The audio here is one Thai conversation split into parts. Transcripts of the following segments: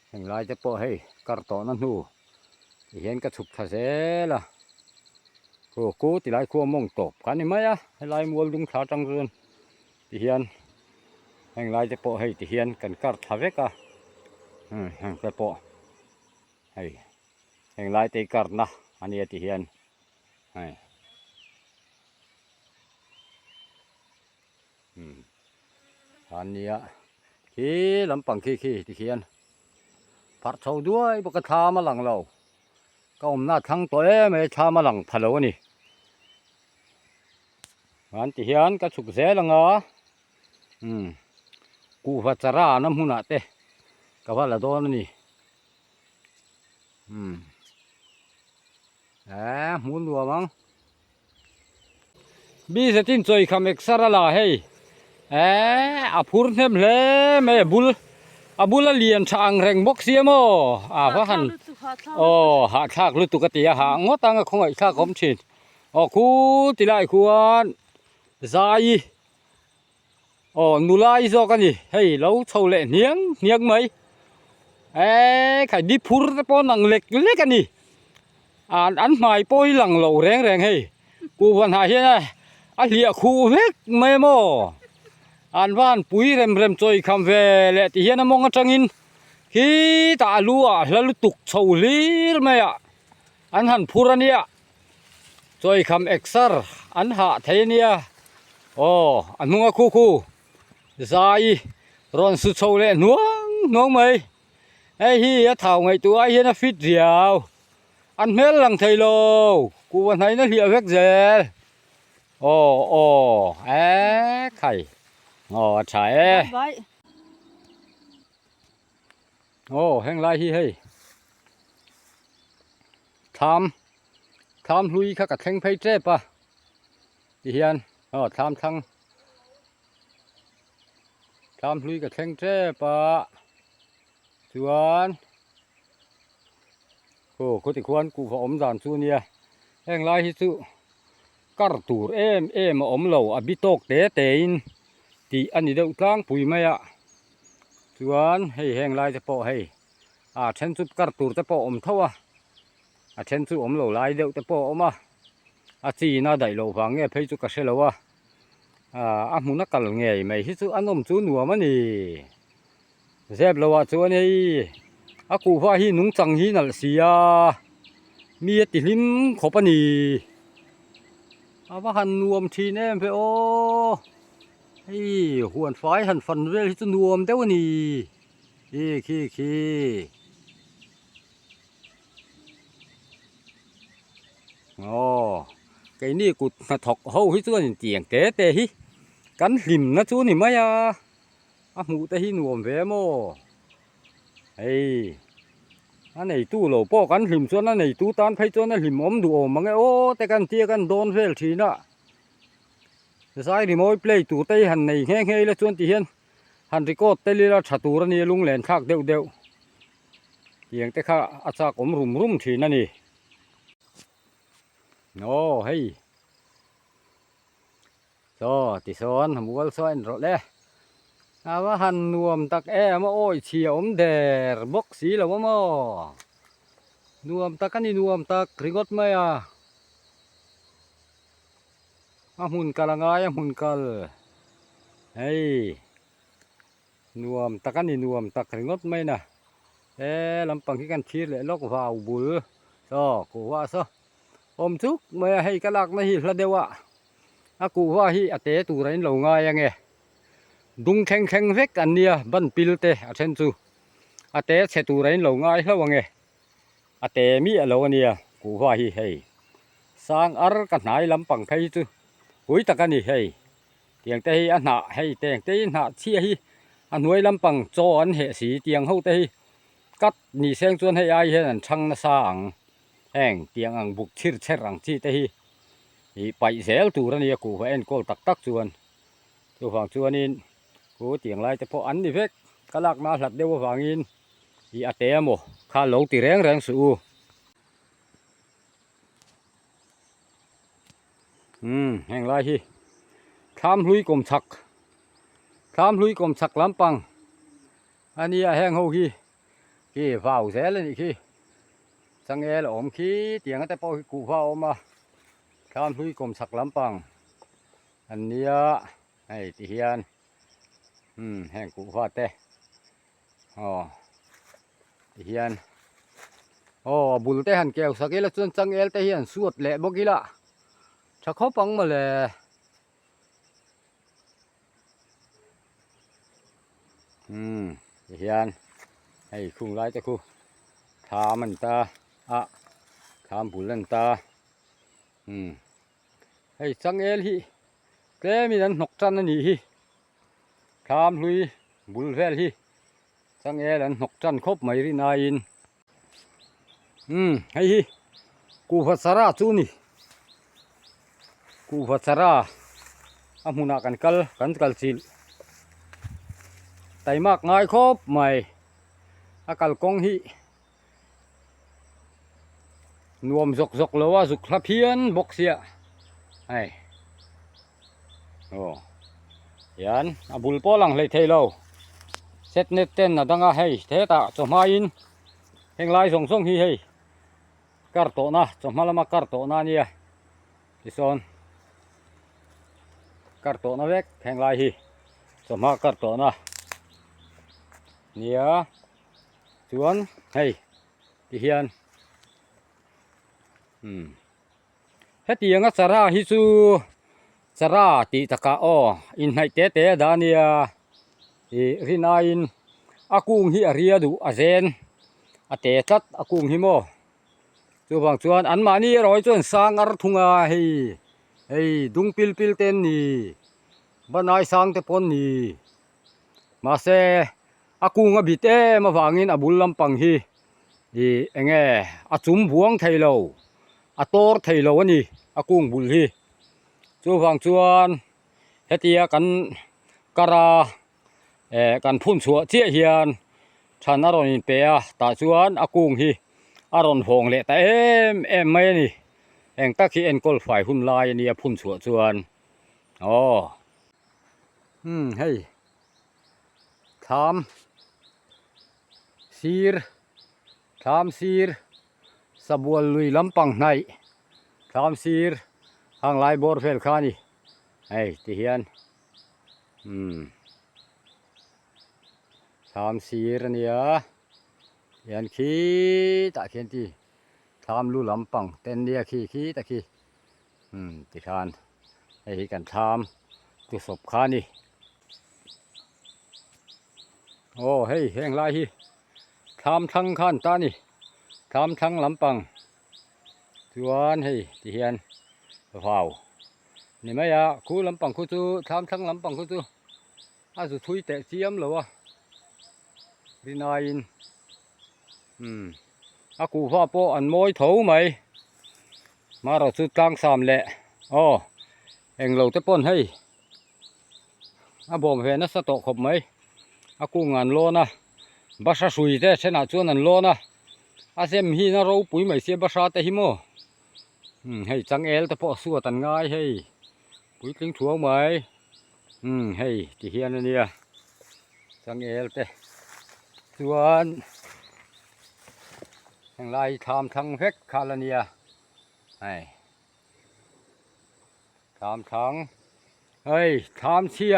แห่งลายจะโปะให้กระต่อนั่นหูเห็นกระฉุกทะเสล่ะโอ้กูติลายคัวมงตบกันนี่ไหมอ่ะให้ลายมัวลุงขาจังเรือนติเฮียนแห่งลายจะโปะให้ติเฮียนกันกัดทะเวกอ่ะแห่งจะโปะให้แห่งลายตีกัดนะอันนี้ติเฮียนให้อันนี้ขี้ลำปังขี้ติเฮียนผัดเฉาด้วยบกทามาหลังเราก็อมหน้าทั้งตัวไม่ชามาหลังพะโล้นี่อันติเฮียนก็ฉุกเสลังอ่ะกูพัชราน้ำหุ่นเตะก็ว่าละโดนนี่มุนดัวมั้งบีเสตินจอยคำเอกสารลาให้อาพูดเต็มเลยไม่บุลบุลเลียนช่างแรงบกเสียมั้งเพราะหันหาชากลุตุกติหางอตังคงไอ้ชากคมชินคูติไลควรใจนูไลซอกันนี่เฮ้ยเราเท่าเล่เนียงไหมใครดิพูดแต่ปอนังเล็กกันนี่อันหมายปอยหลังเหล่าแรงให้กูวันหาเฮียนะเลียคูเวกไม่โมอันว่านปุ๋ยเร็มจอยคำเวลที่เฮียนะมองจังอินฮีตาลัวแล้วตุกเฉาลีไหมอันหันพูดเนี่ยจอยคำเอ็กซ์ร์อันหาเทียนอันนุ่งคู่ใจร้อนสุดเฉาเลยน้องไหมไอ้เฮียเท่าไงตัวไอ้เฮียนะฟิตเดียวอันเมลหลังไทยโลกูวันไหนนะเลียเวกเจไข่ใช่แห้งไรให้ทำลุยข้ากับแทงไพ่เจ็บปะดิเฮียนทำลุยกับแทงเจ็บปะชวนกูติควรกูพออมจานชูเนี่ยแห้งไรที่สุกัดตูเอ็มอมเหล่าบิโตกเตอินตีอันนี้เดือดกลางปุ๋ยไหมชวนให้แห้งไรจะโปะให้เช่นสุดกัดตูจะโปะอมเท่าเช่นสุดอมเหล่าไรเดือดจะโปะอมจีน่าได้เหล่าฟังเงี้ยเพย์จุกกระเชลวมุนักกัลเงี้ยไม่ที่สุดอันนมชูนัวมันนี่เจ็บแล้วชวนให้กูว่าฮีนุ่งจังฮีนั่นสิมีติลิมขบปนีว่าหันนวมทีแน่เพหวนไฟหันฟันเรื่องที่จะนวมแต่วันนี้ไก่นี่กูถกเฮาที่ตัวนี่เตียงเตะฮิกันหิมนะชูนี่ไหมหมูแต่ฮินวมเวโมอันไหนตู้เหล่าป้อกันหิมส่วนอันไหนตู้ตานไฟส่วนอันหิมอมดูมังแต่กันเตี้ยกันโดนเฟลทีน่ะสายรีโมทเพลย์ตู้เตยหันไหนแห้งแล้วส่วนที่เห็นหันริโก้เตลีละชัตูระนี่ลุงแหลนคากเดียวอย่างแต่ข้าอาจารย์ผมรุ่มทีนั่นนี่ติซ้อนหมูวัลซ้อนรถเลยว่าหันนวมตักมาเฉียวเดรบกสีแล้วว่านวมตักกันนี่นวมตักริกอดไหมหุ่นกะละงายหุ่นกะลนวมตักกันนี่นวมตักริกอดไหมนะลำปังที่กันชีเลยลอกวาวบุลกูว่าอมทุกไม่ให้กะลักไม่หิละเดียวกูว่าฮิเตะตูไรเหล่าง่ายยังไงดุงแข็งเวกอันเนี้ยบันปิลเตะเช่นจูเตะเชตูไรเหล่าง่ายแล้วว่าไงเตะมีเหล่าเนี้ยกูว่าฮิสร้างกันไหนลำปังไทยจูหุยตะกันนี่เตียงเตะอันหนาเตียงเตะหนาเชี่ยอันหน่วยลำปังโจอันเหสีเตียงเขาเตะกัดนี่เสียงชวนให้ไอ้นั่นช่างน่าสร้างแห้งเตียงอังบุกชิดเชรังที่เตะไปเสียตัวนี่กูว่าเอ็นโกลตักชวนตัวฝั่งชวนนี่กูเตียงไรแต่พออันนี่เพ็กกะลักมาหลัดเดียวฝั่งอินเตะโมข้าเหลาตีแรงสู้แห้งไรที่ทำลุยกลมชักลำปัง อันนี้แห้งโหขี้ขี้เฝ้าแสเลยนี่ขี้สังเอลอมขี้เตียงแต่ปอกูเฝ้ามาข้ามลุยกรมสักลำปังอันนี้ให้ตีเฮียนแห้งกูฟ้าเต้อ๋อตีเฮียนอ๋อบุลเต้หันแก้วสักเอลจนสังเอลเต้เฮียนสวดแหละบ่กี่ละชักเขาปังมาเลยตีเฮียนให้คุ้งไล่ตะคูทามันตาทามบุลันตาให้สังเอลฮีแกมีนั้นนกจันนั่นนี่ฮีทามลุยบุลเวลฮีสังเอลนกจันครบไม่รินาอินให้ฮีกูพัสราจูนี่กูพัสราอามุนากันกัลซิลไตมากง่ายครบไม่อากัลกงฮีนวมซกเลยว่าสุขเพียนบกเสียให้โอ้ยันอาบุลโปลังเลยเทโลเซตเน็ตเต้นนะดังให้เทตาจอมอินเฮงไลส่งฮีให้การโตนะจอมมาละมาการโตนะเนี่ยที่โซนการโตนะเวกเฮงไลฮีจอมมาการโตนะเนี่ยส่วนให้ที่เฮียนเฮ็ดยังสระฮิซูสระติตะกะอ้ออินให้เตดานียรินาอินอากุงฮิอารียดูอาเซนอาเตตัดอากุงฮิโมจูบางจวนอันมานี่ร้อยจวนสร้างอาทุงาให้ดุงปิลเต้นนี่บ้านนายสร้างเตปนนี่มาเซอากุงอบิเตมาฟังอินอาบุลลำปังฮีเองอาจุมบวงไทยเราอาตอร์ไทยเราวันนี้อากุงบุลฮีจูฟังจวนเฮตียกันกะรากันพุ่นสัวเจียเฮียนฉันอารอนเปียตาจวนอากุงฮีอารอนฟงเละแต่เอ็มไม่นี่แองตะคีเอ็นกอลฝ่ายหุ่นลายนี่พุ่นสัวจวนอ๋อให้ทำซีร์สบัวลุยลำปังในทำซีร์ทางลายบอร์เฟลคานี่ให้ที่เฮียนทำซีร์เนี่ยเฮียนขี้ตะเคียนที่ทำลู่ลำปังเต้นเนี่ยขี้ตะขี้ที่ทานให้กันทำตุศพคานี่โอ้เฮ้ยแห้งลายฮีทำทั้งขั้นตานี่ทำทั้งลำปังชวนให้ที่เฮียนเฝ้านี่ไม่อะคู่ลำปังคู่จูทำทั้งลำปังคู่จูอาสุทุยเตะเจียมหรอวะรินาอินอากูฟ้าโปอันมอยถูไหมมาเราสุดกลางสามแหละอ๋อเอ็งเราจะป้นให้บ่มเห็นนะสตอขบไหมอากูงานโลนะบาชาสุยเตชนะจวนนันโลนะอาเซมฮีนะเราปุ๋ยไม่เสียบาชาเตหิโมให้จังเอลแต่พอสัวตันง่ายให้ปุ๋ยกลิ้งถั่วไหมให้ที่เฮียนเนี่ยจังเอลเตส่วนทางไล่ทำทางเฟกคาลาเนียให้ทำทางทำเชีย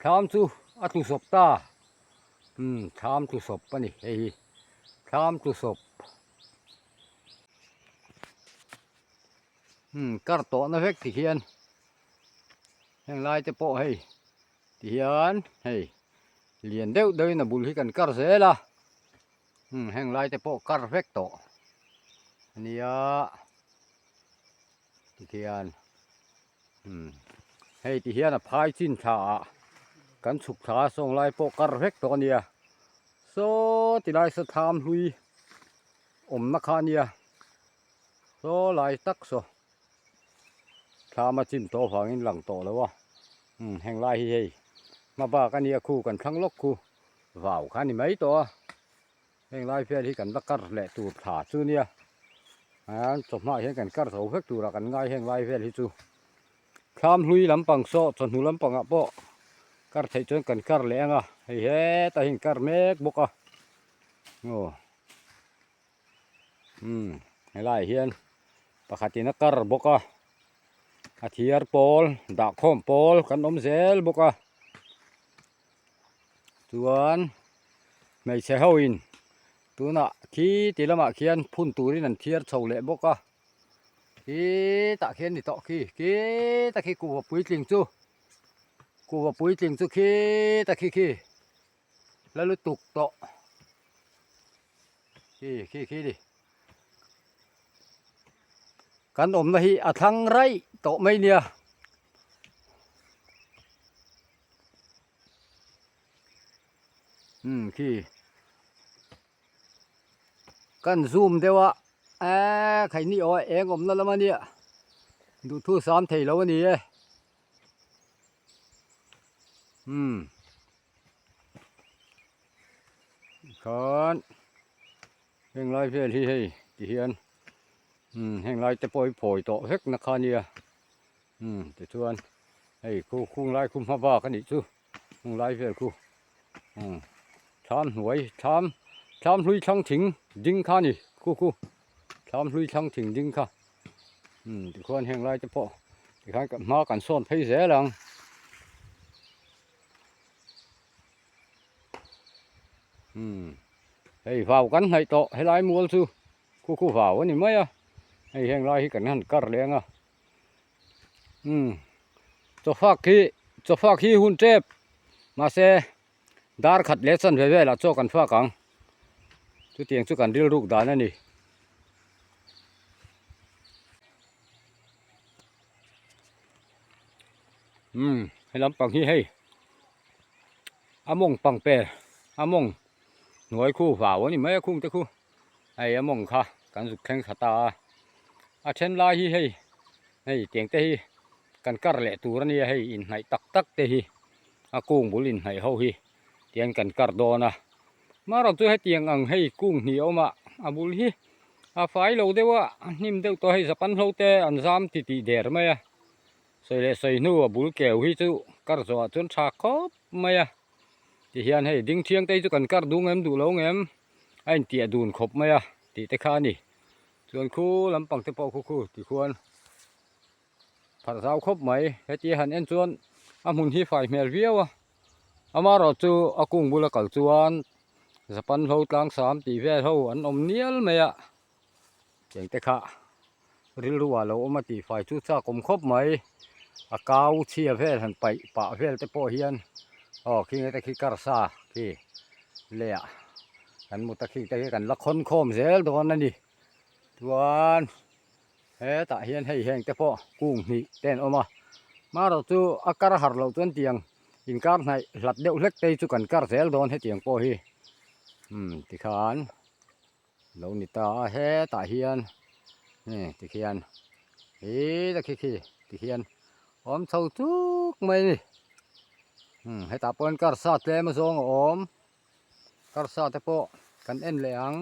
ทำจูอาตุศพตาทำตุศพปะนี่ทำตุศพกระโตนะเฟกที่เฮียนแห่งลายจะโปะให้ที่เฮียนเลียนเด้อเดินนะบุลให้กันกระเสละแห่งลายจะโปะกระเฟกโตอันนี้ที่เฮียนให้ที่เฮียนพายจินชากันสุกชาส่งลายโปะกระเฟกโตเนี่ยโซที่ลายสถามลุยนักขาเนี่ยโซลายตักโซชามาจิ้มโตฝังอินหลังโตแล้ววะแห่งลายให้มาบ้ากันเนี่ยคู่กันทั้งลกคู่ว่าวขันนี่ไหมตัวแห่งลายเพื่อที่กันตะกัดแหละตูดขาดซื้อเนี่ยจบมาเห็นกันกัดเสาเพื่อตูดกันง่ายแห่งลายเพื่อที่จูข้ามลุยลำปังโซจนหูลำปังอ่ะโป kar thei chon kan kar lenga hei he ta hin kar mek boka ngo helai hian pakhatin a kar boka a thiar pol da khom pol kan om zel boka chuan mei che hoin tuna khi tilama khian phun turin an thiar chho le boka khi ta khian ni to khi ta khi ku pui tling chu khi ta khi la lu tuk to khi đi kan om na hi a thang rai to mai nia khi kan zoom dewa khai ni o eng om na lama nia du thu sam thei lo ni e kan heng lai vel hi hei ti hian heng lai te poi phoi to hek na kha nia te chuan hei khung lai khum ha ba kan ni chu khung lai vel khu tham hnuai tham hlui thlang thing ding kha ni khu tham hlui thlang thing ding kha ti khuan heng lai te po ti khan ka ma kan son phei zelang hei vào kan hai to helai mual chu khu vào ani mai a hei heng lai hi kan han kar lenga cho phak hi hun trep ma se dar khat le chan ve la cho kan fa kang chu tiang chu kan ril ruk dan ani helam pang hi hei among pang pe among nuôi khu vào ni mấy khung te khu ai among kha kan zu khen khata a then lai hi hei tiang te hi kan kar le tur ani hei in nai tak te hi a kung bulin hai ho hi tiang kan kar dona maro chu hei tiang ang hei kung ni oma abul hi a fai lo dewa nim deu to hei zapan ho te an zam ti der mai a sei nu abul keu hi chu kar zo chon tha khop mai a ti hian hei ding thiang te chu kan kar du ngem du lo ngem ain tia dun khop mai a ti te kha ni chuan khu lampang te po khu ti khuan phar zau khop mai he ti han en chuan a mun hi fai mel viawa amaro chu akung bula kal chuan zapan ho tlang sam ti vel ho an om nial mai a cheng te kha ril ruwa lo oma ti fai chu cha kom khop mai a kau chia vel han pai pa vel te po hian khi ngai ta khi kar sa khi le a kan mu ta khi te kan la khon khom zel don ani tuan he ta hian hei heng te po kung ni ten oma maro chu akar har lo chuan tiang in kar nai hlat deuh hlek te chu kan kar zel don he tiang po hi ti khan lo ni ta he ta hian ti khian ta khi ti hian om chho tuk mai ni hei ta pon kar sa tle ma zong om kar sa te po kan en leang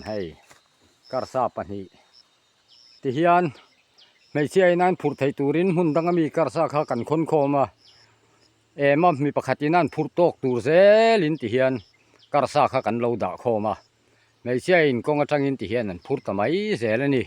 hei kar sa pani ti hian mei chiai nan phur thei turin hun dangami kar sa kha kan khon khoma ema mi pakhatinan phur tok tur zelin ti hian kar sa kha kan lo da khoma mei chiai in konga tangin ti hian an phur tamai zel ani